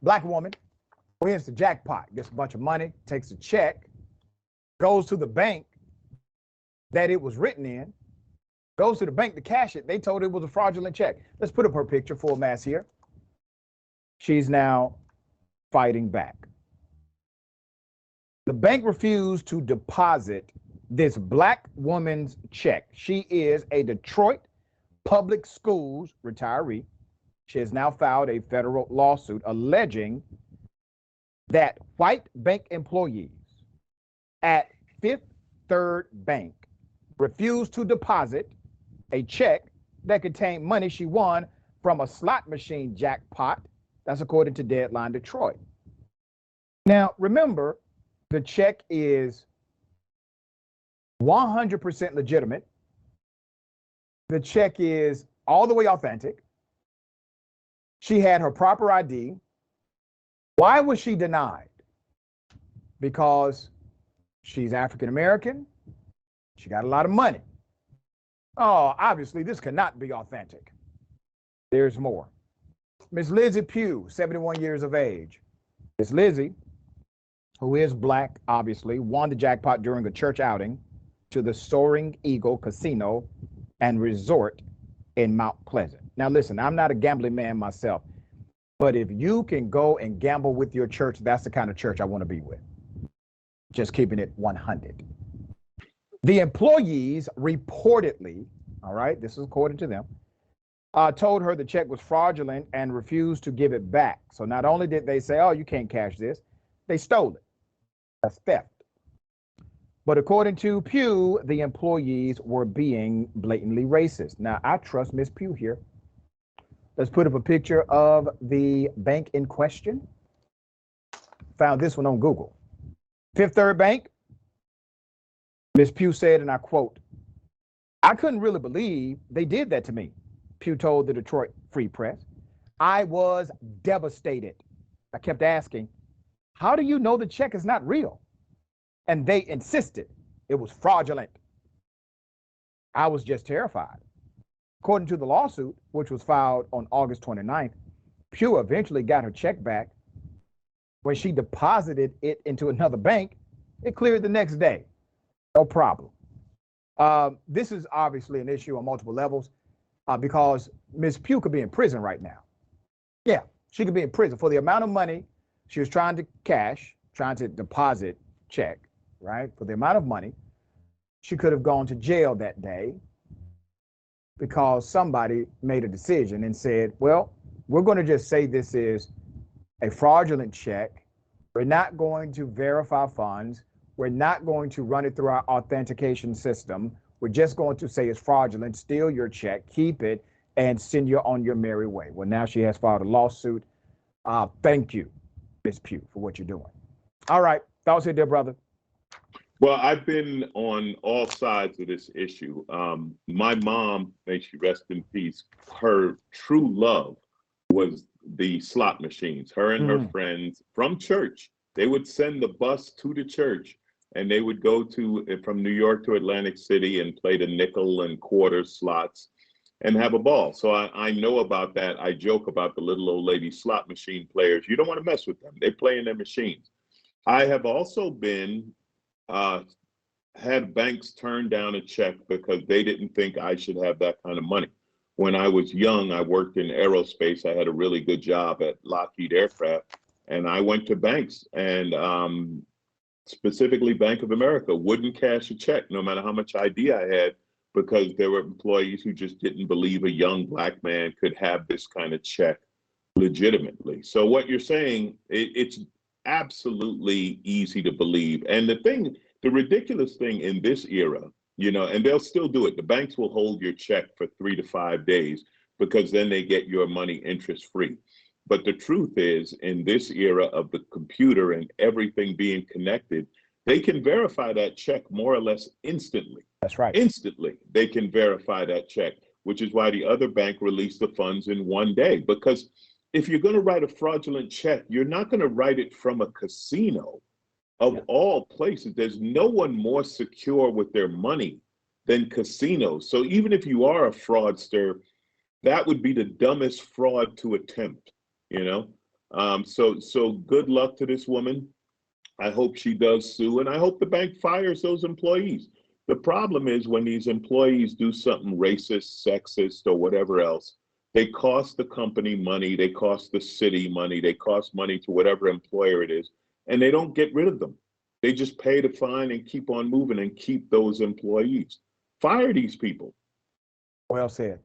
Black woman wins the jackpot, gets a bunch of money, takes a check, goes to the bank that it was written in, goes to the bank to cash it. They told her it was a fraudulent check. Let's put up her picture, full mass here. She's now fighting back. The bank refused to deposit this black woman's check. She is a Detroit public schools retiree. She has now filed a federal lawsuit alleging that white bank employees at Fifth Third Bank refused to deposit a check that contained money she won from a slot machine jackpot. That's according to Deadline Detroit. Now, remember, the check is 100% legitimate. The check is all the way authentic. She had her proper ID. Why was she denied? Because she's African American. She got a lot of money. Oh, obviously, this cannot be authentic. There's more. Miss Lizzie Pugh, 71 years of age. Miss Lizzie, who is black, obviously, won the jackpot during a church outing to the Soaring Eagle Casino and Resort in Mount Pleasant. Now, listen, I'm not a gambling man myself, but if you can go and gamble with your church, that's the kind of church I want to be with. Just keeping it 100. The employees reportedly, all right, this is according to them, told her the check was fraudulent and refused to give it back. So not only did they say, oh, you can't cash this, they stole it. That's theft. But according to Pugh, the employees were being blatantly racist. Now, I trust Miss Pugh here. Let's put up a picture of the bank in question. Found this one on Google. Fifth Third Bank. Miss Pugh said, and I quote, "I couldn't really believe they did that to me," Pugh told the Detroit Free Press. "I was devastated. I kept asking, how do you know the check is not real? And they insisted it was fraudulent. I was just terrified." According to the lawsuit, which was filed on August 29th, Pugh eventually got her check back. When she deposited it into another bank, it cleared the next day. No problem. This is obviously an issue on multiple levels because Ms. Pugh could be in prison right now. Yeah, she could be in prison for the amount of money she was trying to cash, trying to deposit check, right? For the amount of money, she could have gone to jail that day because somebody made a decision and said, well, we're going to just say this is a fraudulent check. We're not going to verify funds. We're not going to run it through our authentication system. We're just going to say it's fraudulent, steal your check, keep it, and send you on your merry way. Well, now she has filed a lawsuit. Thank you, Ms. Pugh, for what you're doing. All right, thoughts here, dear brother. Well, I've been on all sides of this issue. My mom, may she rest in peace, her true love was the slot machines. Her and her friends from church, they would send the bus to the church and they would go from New York to Atlantic City and play the nickel and quarter slots and have a ball. So I know about that. I joke about the little old lady slot machine players. You don't want to mess with them. They play in their machines. I have also been had banks turn down a check because they didn't think I should have that kind of money. When I was young, I worked in aerospace. I had a really good job at Lockheed Aircraft, and I went to banks, and specifically Bank of America wouldn't cash a check no matter how much ID I had, because there were employees who just didn't believe a young black man could have this kind of check legitimately. So what you're saying, it's absolutely easy to believe. And the ridiculous thing in this era, and they'll still do it. The banks will hold your check for 3 to 5 days because then they get your money interest free. But the truth is, in this era of the computer and everything being connected, they can verify that check more or less instantly. That's right. Instantly, they can verify that check, which is why the other bank released the funds in 1 day. Because if you're going to write a fraudulent check, you're not going to write it from a casino. Of all places, there's no one more secure with their money than casinos. So even if you are a fraudster, that would be the dumbest fraud to attempt, So good luck to this woman. I hope she does sue, and I hope the bank fires those employees. The problem is when these employees do something racist, sexist, or whatever else, they cost the company money, they cost the city money, they cost money to whatever employer it is, and they don't get rid of them. They just pay the fine and keep on moving and keep those employees. Fire these people. Well said.